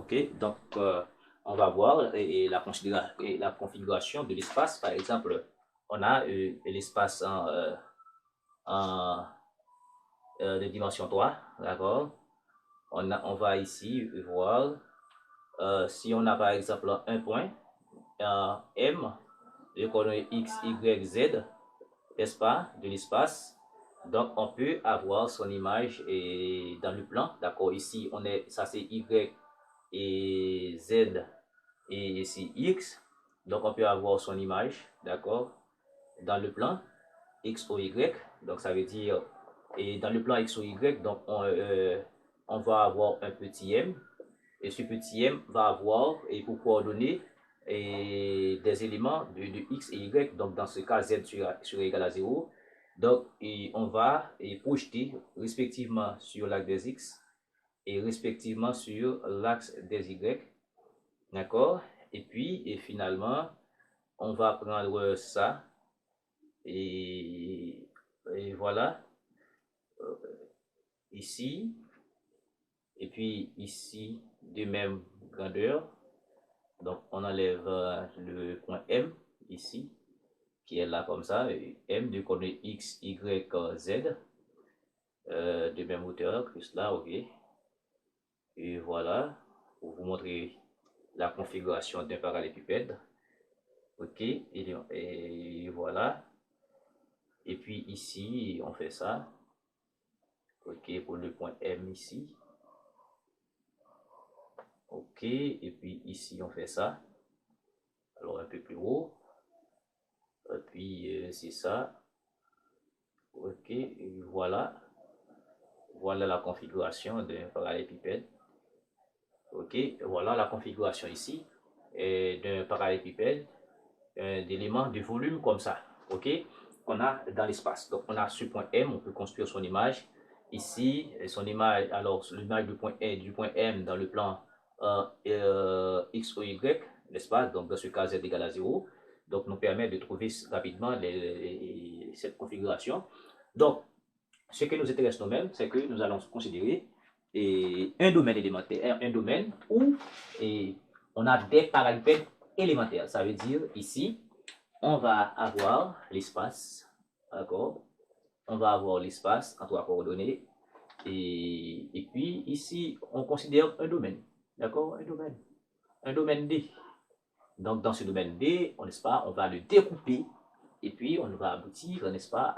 Ok, donc on va voir la configuration de l'espace. Par exemple, on a l'espace en de dimension 3, d'accord? On va ici voir si on a par exemple un point M, de coordonnées X, Y, Z, n'est-ce pas, de l'espace. Donc, on peut avoir son image dans le plan. D'accord, ici, ça c'est Y et Z et ici X. Donc, on peut avoir son image, d'accord, dans le plan X, O, Y. Donc, ça veut dire, et dans le plan X, O, Y, donc, on va avoir un petit M. Et ce petit M va avoir, et pour coordonner, des éléments de X et Y. Donc, dans ce cas, Z sera égal à 0. Donc, on va projeter respectivement sur l'axe des X et respectivement sur l'axe des Y. D'accord? Et puis, finalement, on va prendre ça. Et voilà. Ici. Et puis, ici, de même grandeur. Donc, on enlève le point M, ici, qui est là comme ça. Et M de coordonnées X, Y, Z. De même hauteur que cela, ok. Et voilà, pour vous montrer la configuration d'un parallélépipède. Ok, et voilà. Et puis ici, on fait ça. Ok, pour le point M ici. Ok, et puis ici, on fait ça. Alors un peu plus haut. Et puis c'est ça. Ok, et voilà. Voilà la configuration d'un parallélépipède. Ok, voilà la configuration ici d'un parallélépipède, d'éléments de volume comme ça. Ok, qu'on a dans l'espace. Donc on a ce point M, on peut construire son image. Ici, son image, alors l'image du point M dans le plan X ou Y, n'est-ce pas? Donc dans ce cas, Z égale à 0. Donc nous permet de trouver rapidement cette configuration. Donc, ce qui nous intéresse nous-mêmes, c'est que nous allons considérer un domaine élémentaire, un domaine où on a des parallèles élémentaires. Ça veut dire ici, on va avoir l'espace, d'accord? On va avoir l'espace en trois coordonnées. Et puis ici, on considère un domaine, d'accord? Un domaine D. Donc dans ce domaine D, n'est-ce pas, on va le découper et puis on va aboutir, n'est-ce pas,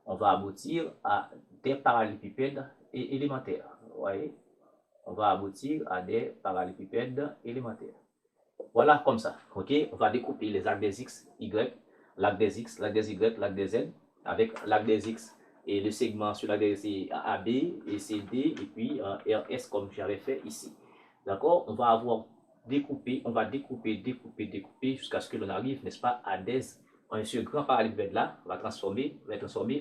on va aboutir à des parallélépipèdes élémentaires. Vous voyez, on va aboutir à des parallélépipèdes élémentaires. Voilà comme ça, ok? On va découper les axes des X, Y, l'axe des X, l'axe des Y, l'axe des Z, avec l'axe des X et le segment sur l'axe des Z AB et CD et puis RS comme j'avais fait ici. D'accord? On va avoir découpé, on va découper jusqu'à ce que l'on arrive, n'est-ce pas, à ce grand parallélépipède là va être transformé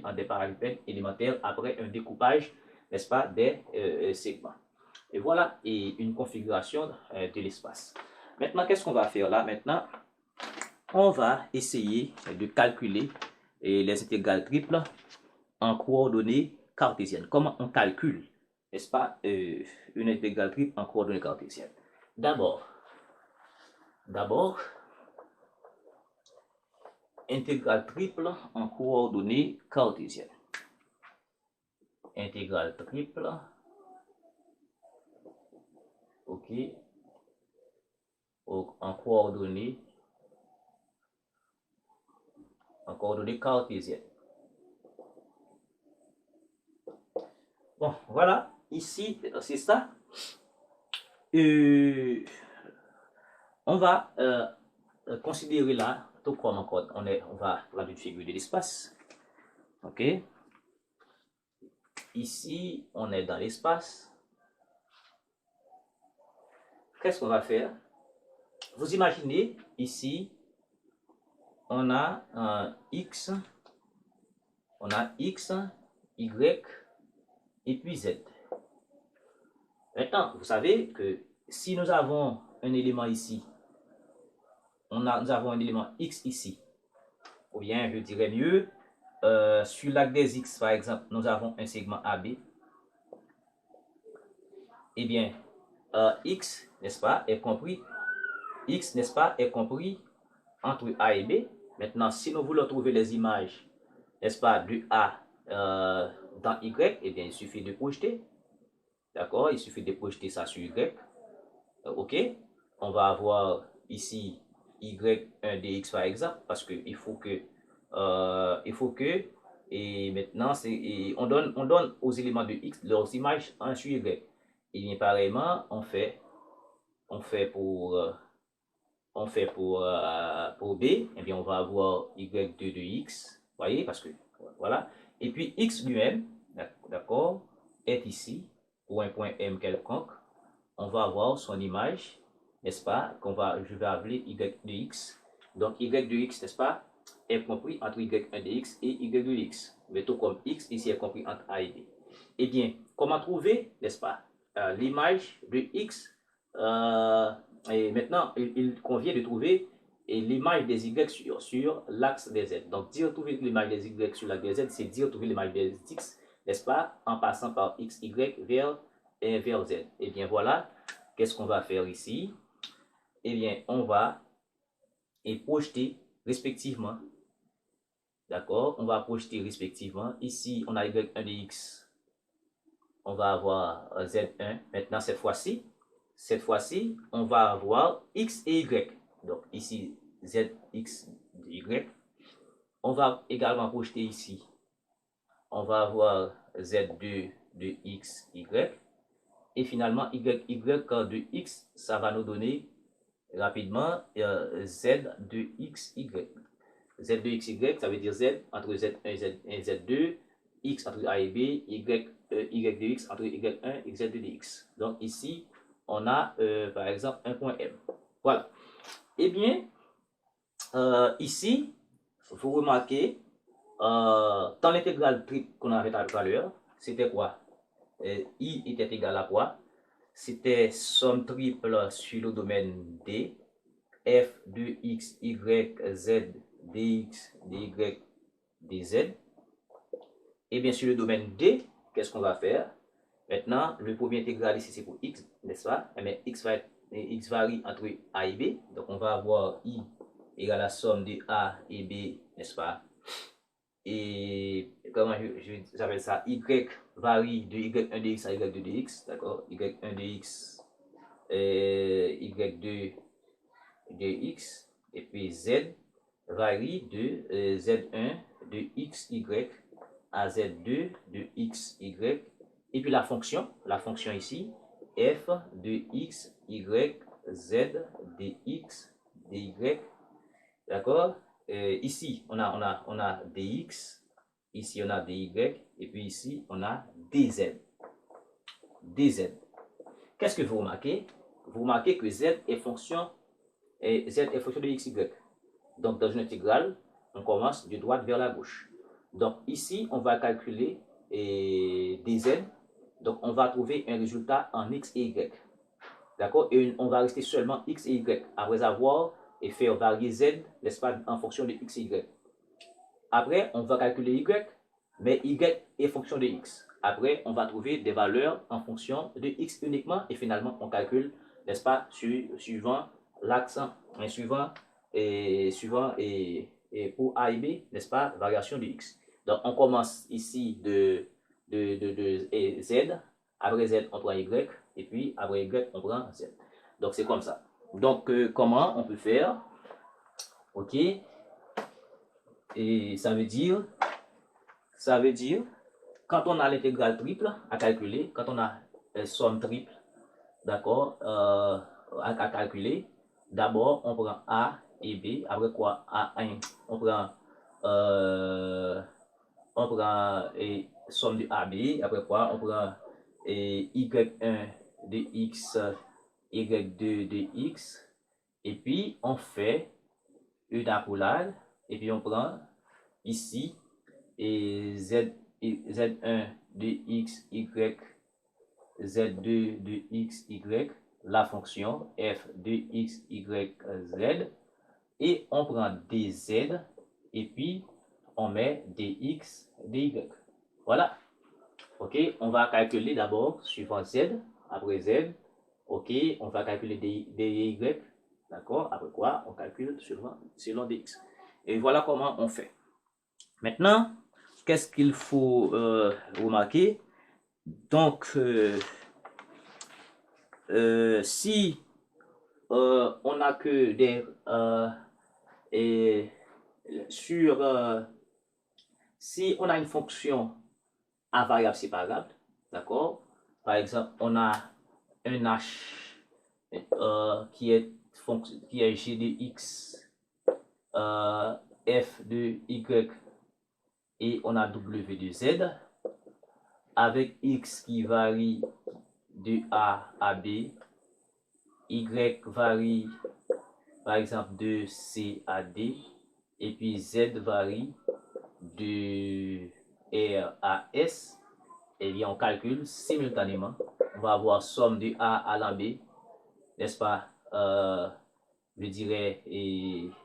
en des parallélépipèdes élémentaires après un découpage, n'est-ce pas, des segments. Et voilà, et une configuration de l'espace. Maintenant, qu'est-ce qu'on va faire là? Maintenant, on va essayer de calculer les intégrales triples en coordonnées cartésiennes. Comment on calcule, n'est-ce pas, une intégrale triple en coordonnées cartésiennes? D'abord, intégrale triple en coordonnées cartésiennes. Intégrale triple, ok, en coordonnées cartésiennes. Bon, voilà, ici, c'est ça. On va considérer là, tout comme encore, on va prendre une figure de l'espace. Ok. Ici, on est dans l'espace. Qu'est-ce qu'on va faire? Vous imaginez, ici, on a un X, Y et puis Z. Maintenant, vous savez que si nous avons un élément ici, nous avons un élément X ici, ou bien je dirais mieux, sur l'axe des X par exemple, nous avons un segment AB. Eh bien, x, n'est-ce pas, est compris, x, n'est-ce pas, est compris entre A et B. Maintenant, si nous voulons trouver les images, n'est-ce pas, de A dans Y, eh bien, il suffit de projeter. D'accord? Il suffit de projeter ça sur Y. OK? On va avoir ici Y1 dx par exemple, parce qu'il faut que, et maintenant, on donne aux éléments de X leurs images en sur Y. Et bien, pareillement, on fait pour B, et bien, on va avoir Y2 de X, voyez, parce que, voilà. Et puis, X lui-même, d'accord, est ici, pour un point M quelconque, on va avoir son image, n'est-ce pas, je vais appeler Y de X. Donc, Y de X, n'est-ce pas, est compris entre Y1 de X et Y de X. Mais tout comme X, ici, est compris entre A et B. Eh bien, comment trouver, n'est-ce pas, l'image de X et maintenant, il convient de trouver l'image des Y sur l'axe des Z. Donc, dire trouver l'image des Y sur l'axe des Z, c'est dire trouver l'image des X, n'est-ce pas, en passant par X, Y vers Z. Et bien voilà, qu'est-ce qu'on va faire ici? Eh bien, on va projeter respectivement. D'accord? On va projeter respectivement. Ici, on a Y1 de X. On va avoir Z1. Maintenant, cette fois-ci, on va avoir X et Y. Donc, ici, ZX de Y. On va également projeter ici. On va avoir Z2 de X, Y. Et finalement, Y de X, ça va nous donner rapidement Z de X, Y. Z de X, Y, ça veut dire Z entre Z1 et Z2, X entre A et B, Y de X entre Y1 et Z de X. Donc ici, on a par exemple un point M. Voilà. Eh bien, ici, vous remarquez, dans l'intégrale triple qu'on avait tout à l'heure, c'était quoi? I était égal à quoi? C'était somme triple sur le domaine D, f de x, y, z, dx, dy, dz. Et bien sur le domaine D, qu'est-ce qu'on va faire? Maintenant, le premier intégral ici, c'est pour x, n'est-ce pas? Eh bien, x varie entre A et B. Donc, on va avoir I égale à la somme de A et B, n'est-ce pas? Et comment j'appelle ça? Y varie de y1 dx à y2 dx, d'accord? y1 dx, y2 dx, et puis z varie de z1 de xy à z2 de xy, et puis la fonction ici, f de x, y, z, dx, dy, d'accord? Ici, on a dx, ici on a dy, et puis ici on a dz. Qu'est-ce que vous remarquez? Vous remarquez que z est fonction de xy. Donc dans une intégrale, on commence de droite vers la gauche. Donc ici, on va calculer dz. Donc on va trouver un résultat en x et y. D'accord? Et on va rester seulement x et y après avoir faire varier z, n'est-ce pas, en fonction de x et y. Après, on va calculer y, mais y est fonction de x. Après, on va trouver des valeurs en fonction de x uniquement et finalement, on calcule, n'est-ce pas, suivant l'axe, suivant pour A et B, n'est-ce pas, variation de x. Donc, on commence ici de z, après z, on prend y, et puis après y, on prend z. Donc, c'est comme ça. Donc, comment on peut faire? OK? Et ça veut dire, quand on a l'intégrale triple à calculer, quand on a somme triple, d'accord, à calculer, d'abord, on prend A et B. Après quoi? A1, on prend somme de AB. Après quoi? On prend Y1 de X, Y2 de X. Et puis, on fait une accolade. Et puis, on prend ici Z1 de X, Y, Z2 de X, Y, la fonction f de X, Y, Z. Et on prend dz et puis on met dx, dy. Voilà. OK, on va calculer d'abord suivant z, après z, Ok, on va calculer dy, d'accord? Après quoi, on calcule selon dx. Et voilà comment on fait. Maintenant, qu'est-ce qu'il faut remarquer? Donc, si on n'a que des... et sur... si on a une fonction à variable séparable, d'accord? Par exemple, on a un h qui est g de x, f de y et on a w de z avec x qui varie de a à b, y varie par exemple de c à d et puis z varie de r à s. Et bien on calcule simultanément. On va avoir somme de a à la b, n'est-ce pas? Je dirais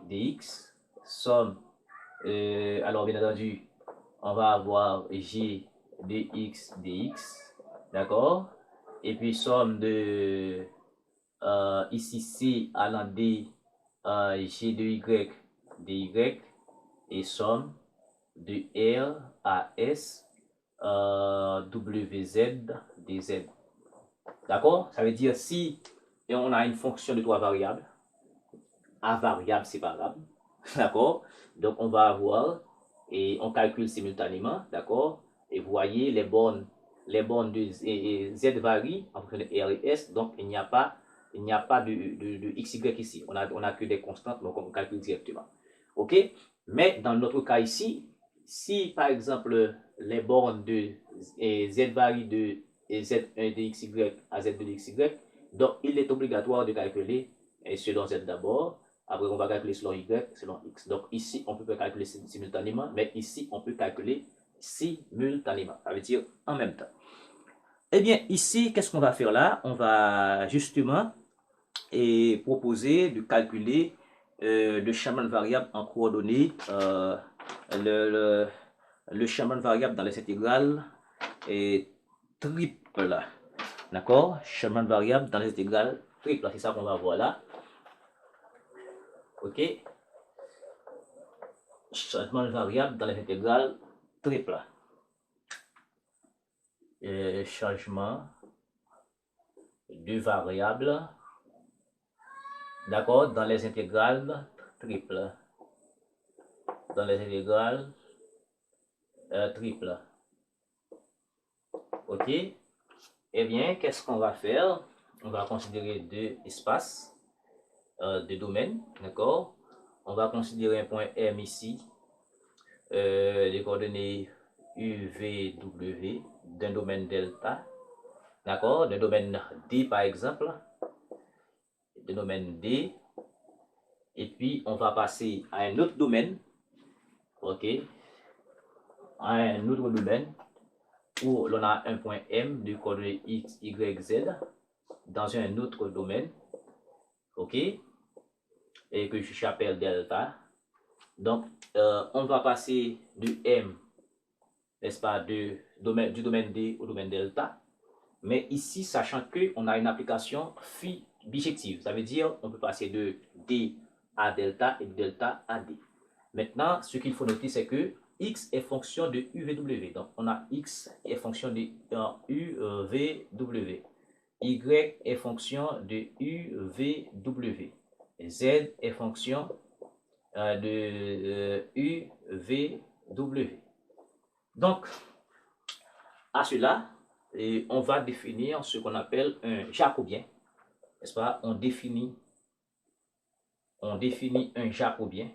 dx, somme, alors bien entendu, on va avoir g de x dx, d'accord? Et puis somme de, ici c allant d, g de y dy, et somme de r à s, wz dz. D'accord? Ça veut dire si on a une fonction de trois variables, à variable séparable, d'accord? Donc on va avoir, et on calcule simultanément, d'accord? Et vous voyez les bornes de z varient en fonction de r et s, donc il n'y a pas de xy ici. On a que des constantes, donc on calcule directement. Ok? Mais dans notre cas ici, si par exemple les bornes de z varient de z1 de xy à z2 de xy, donc il est obligatoire de calculer selon z d'abord. Après, on va calculer selon y, selon x. Donc ici, on peut calculer simultanément, mais ici, on peut calculer simultanément. Ça veut dire en même temps. Eh bien, ici, qu'est-ce qu'on va faire là? On va justement proposer de calculer le changement de variable en coordonnées, le changement de variable dans les intégrales est triple. D'accord? Changement de variable dans les intégrales triple. C'est ça qu'on va voir là. Ok? Changement de variable dans les intégrales triple. Changement de variable, d'accord, dans les intégrales triples. Dans les intégrales triples. Ok? Eh bien, qu'est-ce qu'on va faire? On va considérer deux espaces, deux domaines, d'accord? On va considérer un point M ici, les coordonnées UVW d'un domaine delta, d'accord? D'un domaine D par exemple, d'un domaine D. Et puis on va passer à un autre domaine, ok? À un autre domaine où l'on a un point M de coordonnées X, Y, Z dans un autre domaine, ok? Et que j'appelle delta. Donc, on va passer de M, n'est-ce pas, du domaine D au domaine delta. Mais ici, sachant qu'on a une application phi bijective, ça veut dire on peut passer de D à delta et de delta à D. Maintenant, ce qu'il faut noter, c'est que x est fonction de UVW. Donc, on a x est fonction de UVW. Y est fonction de UVW. Z est fonction de UVW. Donc, à cela, on va définir ce qu'on appelle un jacobien. N'est-ce pas? On définit un jacobien.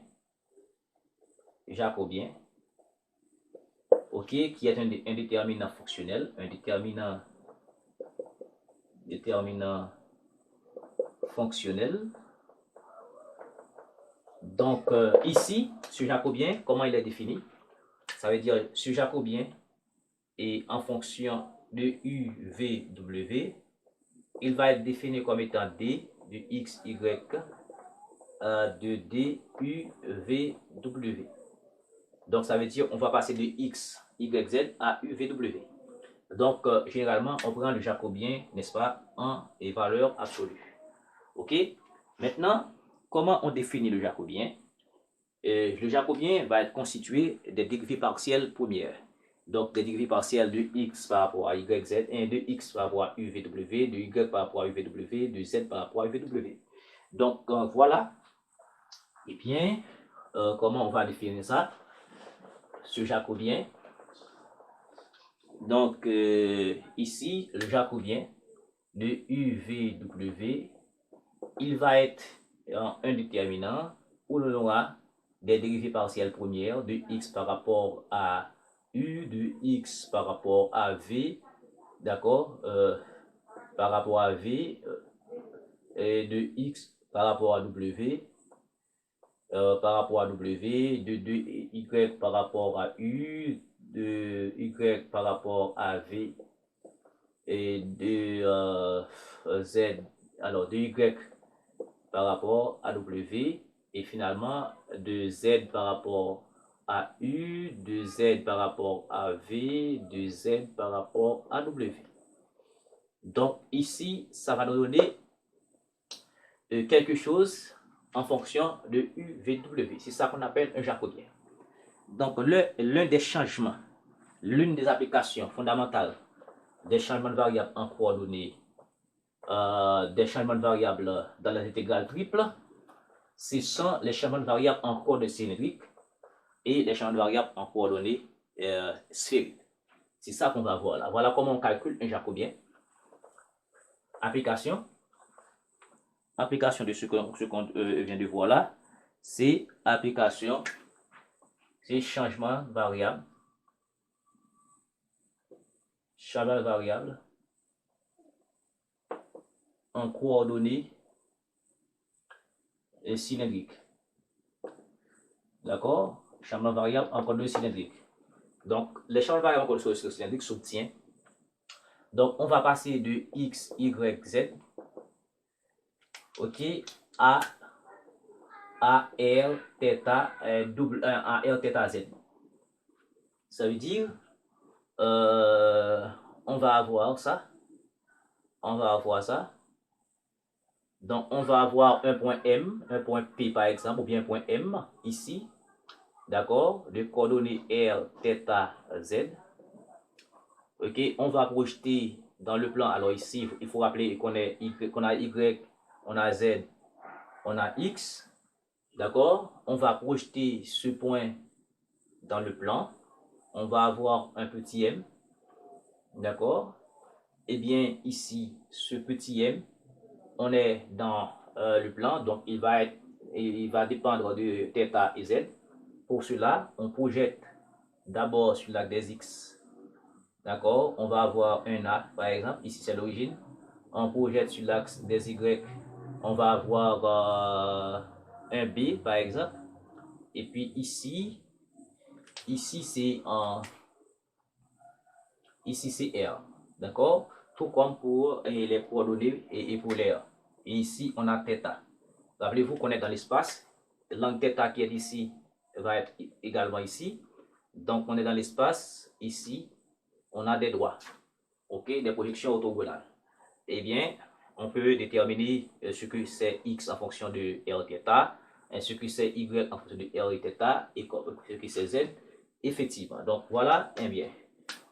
Ok, qui est un déterminant fonctionnel, un déterminant fonctionnel. Donc, ici, ce jacobien, comment il est défini? Ça veut dire, ce jacobien est en fonction de UVW. Il va être défini comme étant D de XY de DUVW. Donc, ça veut dire, on va passer de X, Y, Z à UVW. Donc, généralement, on prend le jacobien, n'est-ce pas, en valeur absolue. OK? Maintenant, comment on définit le jacobien? Le jacobien va être constitué des dérivées partielles premières. Donc, des dérivées partielles de x par rapport à y, z, et de x par rapport à u, v, w, de y par rapport à u, v, w, de z par rapport à u, v, w. Donc, voilà. Eh bien, comment on va définir ça? Ce jacobien. Donc, ici, le jacobien de u, v, w, il va être un déterminant où l'on aura des dérivées partielles premières de x par rapport à u, de x par rapport à v, d'accord, par rapport à v, et de x par rapport à w, par rapport à w, de y par rapport à u, de y par rapport à v, et de z, alors de y par rapport à w, et finalement de z par rapport à u, de z par rapport à v, de z par rapport à w. Donc ici, ça va nous donner quelque chose en fonction de u, v, w. C'est ça qu'on appelle un jacobien. Donc l'un des changements, l'une des applications fondamentales des changements de variables en coordonnées, des changements de variables dans les intégrales triples, ce sont les changements de variables en coordonnées cylindriques et les changements de variables en coordonnées sphériques. C'est ça qu'on va voir là. Voilà comment on calcule un jacobien. Application de ce qu'on vient de voir là, c'est application, c'est changement de variable, en coordonnées cylindriques. D'accord? Changement de variable en coordonnées cylindriques. Donc, les changements de variable en coordonnées cylindriques s'obtiennent. Donc, on va passer de x, y, z, ok, à R, θ, à R, θ, z. Ça veut dire, on va avoir ça. Donc, on va avoir un point M, un point P par exemple, ou bien un point M ici, d'accord, de coordonnées R, θ, z. Ok, on va projeter dans le plan. Alors ici, il faut rappeler qu'on a Y, on a Z, on a X, d'accord. On va projeter ce point dans le plan. On va avoir un petit m, d'accord. Et bien ici, ce petit m, on est dans le plan, donc il va dépendre de θ et z. Pour cela, on projette d'abord sur l'axe des x, d'accord. On va avoir un a, par exemple, ici c'est l'origine. On projette sur l'axe des y, on va avoir un b, par exemple. Et puis ici c'est R, d'accord. Tout comme pour les coordonnées et pour les R. Et ici on a θ. Rappelez-vous qu'on est dans l'espace. L'angle θ qui est ici va être également ici. Donc on est dans l'espace. Ici on a des droits, ok, des projections orthogonales. Eh bien, on peut déterminer ce que c'est x en fonction de r θ, et ce que c'est y en fonction de r θ, et ce que c'est z, effectivement. Donc voilà, eh bien,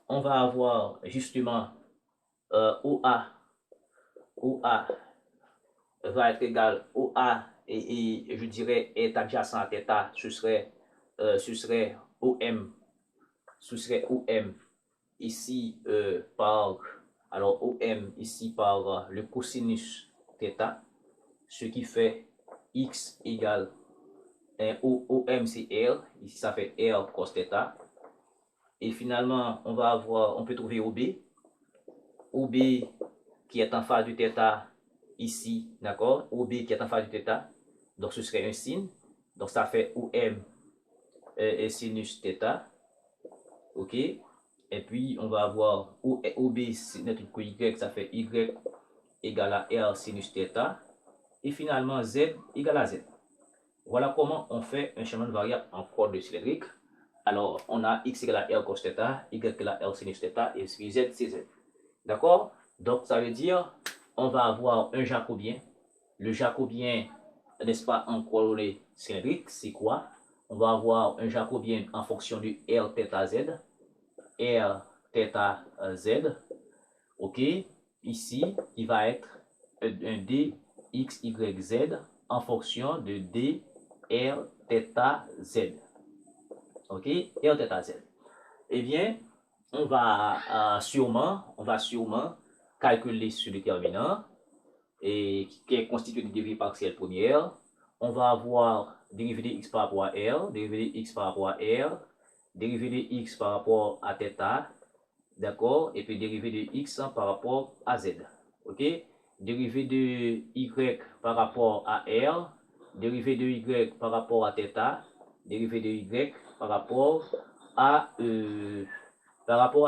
on va avoir justement OA va être égal OA, et je dirais est adjacent à θ, ce serait OM, ici par, alors OM ici par le cosinus θ, ce qui fait x égale OM c'est R, ici ça fait R cos θ. Et finalement, on peut trouver OB qui est en phase du θ ici, d'accord, OB qui est en phase du θ, donc ce serait un signe, donc ça fait OM et sinus θ, ok. Et puis on va avoir OB n'est que Y, ça fait Y égale à R sinus θ, et finalement Z égale à Z. Voilà comment on fait un changement de variable en coordonnées cylindriques. Alors, on a x égale à R cos θ, y égale à R sinus θ, et puis z, c'est z. D'accord? Donc, ça veut dire, on va avoir un jacobien. Le jacobien, n'est-ce pas, en coordonnées cylindriques, c'est quoi? On va avoir un jacobien en fonction du R θ z. R θ z. OK? Ici, il va être un d x, y, z en fonction de d r θ z. OK? R θ z. Eh bien, on va sûrement calculer ce déterminant et qui est constitué de dérivée partielle première. On va avoir dérivé de x par rapport à r, dérivé de x par rapport à r, dérivé de x par rapport à θ, d'accord, et puis dérivé de x par rapport à z. OK? Dérivé de y par rapport à r, dérivé de y par rapport à θ, dérivé de y par rapport à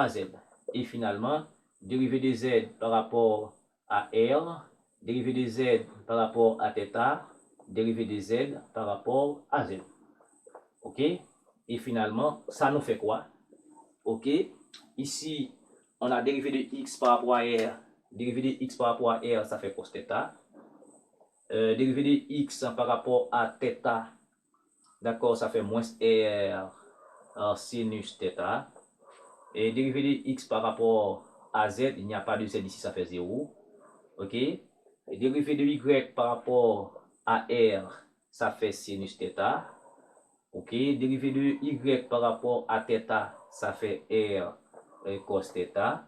z. Et finalement, dérivé de z par rapport à r, dérivé de z par rapport à θ, dérivé de z par rapport à z. OK? Et finalement, ça nous fait quoi? OK? Ici, on a dérivé de x par rapport à r. Dérivé de x par rapport à r, ça fait cos θ. Dérivé de x par rapport à θ, d'accord, ça fait moins r sinus θ. Et dérivé de x par rapport à z, il n'y a pas de z ici, ça fait 0. OK? Et dérivé de y par rapport à r, ça fait sinus θ. OK? Dérivé de y par rapport à θ, ça fait r cos θ.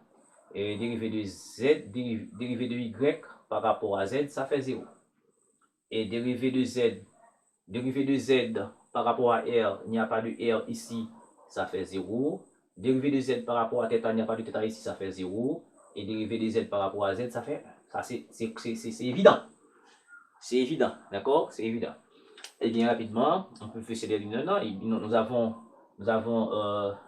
Et dérivé de z, dérivé de y par rapport à z, ça fait 0. Et dérivé de z par rapport à r, il n'y a pas de r ici, ça fait 0. Dérivé de z par rapport à θ, il n'y a pas de θ ici, ça fait 0. Et dérivé de z par rapport à z, ça fait 1. Ça, c'est évident. C'est évident, d'accord? C'est évident. Et bien rapidement, on peut faire ces déterminants. Nous avons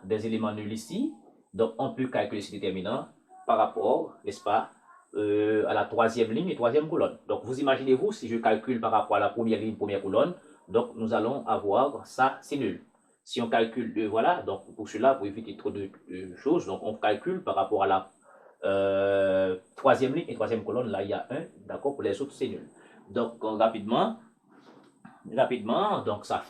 des éléments nuls ici. Donc, on peut calculer ces déterminants par rapport, n'est-ce pas, à la troisième ligne et troisième colonne. Donc, vous imaginez-vous, si je calcule par rapport à la première ligne, première colonne, donc nous allons avoir ça, c'est nul. Si on calcule, voilà, donc pour cela, pour éviter trop de choses, donc on calcule par rapport à la troisième ligne et troisième colonne, là il y a 1, d'accord, pour les autres c'est nul. Donc rapidement, donc ça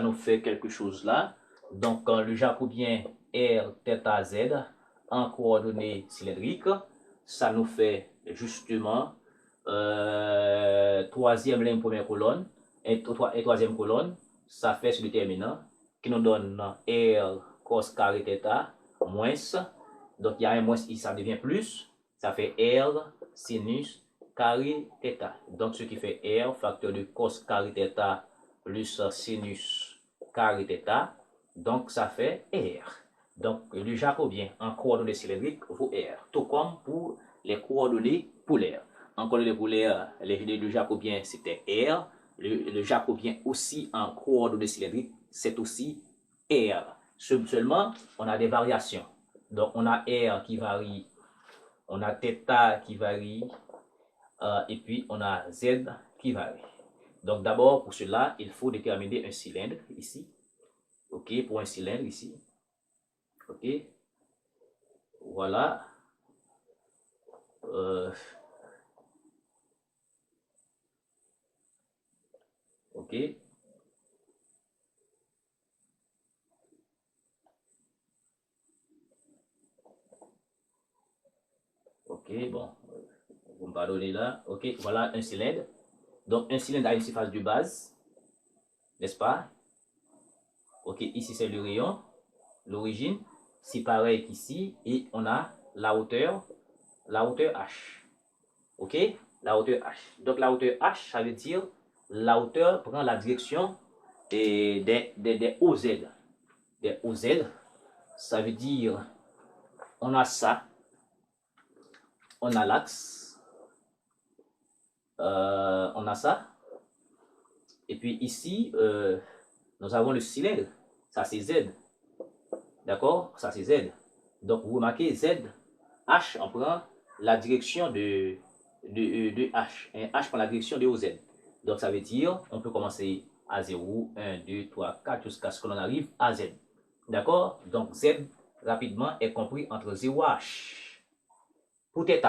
nous fait quelque chose là. Donc le jacobien R θ z en coordonnées cylindriques, ça nous fait justement troisième ligne première colonne et troisième colonne, ça fait ce déterminant qui nous donne R cos carré θ moins, donc il y a un moins ici, ça devient plus, ça fait R sinus carré θ. Donc ce qui fait R facteur de cos carré θ plus sinus carré θ, donc ça fait R. Donc le jacobien en coordonnées cylindriques vaut R, tout comme pour les coordonnées polaires. En coordonnées polaires, le jacobien c'était R, le jacobien aussi en coordonnées cylindriques c'est aussi R. Seulement, on a des variations. Donc on a R qui varie, on a θ qui varie, et puis on a Z qui varie. Donc d'abord, pour cela, il faut déterminer un cylindre ici. OK, pour un cylindre ici. OK, voilà. OK. OK, bon, vous me pardonnez là. OK, voilà un cylindre. Donc un cylindre a une surface de base, n'est-ce pas? OK, ici c'est le rayon, l'origine. C'est pareil qu'ici. Et on a la hauteur H. OK? La hauteur H. Donc la hauteur H, ça veut dire la hauteur prend la direction des OZ. Des OZ, ça veut dire on a ça, on a l'axe, on a ça. Et puis ici, nous avons le cylindre, ça c'est Z. D'accord? Ça c'est Z. Donc vous remarquez Z, H, on prend la direction de H. H prend la direction de OZ. Donc ça veut dire, on peut commencer à 0, 1, 2, 3, 4, jusqu'à ce que l'on arrive à Z. D'accord? Donc Z, rapidement, est compris entre 0 H. Pour θ,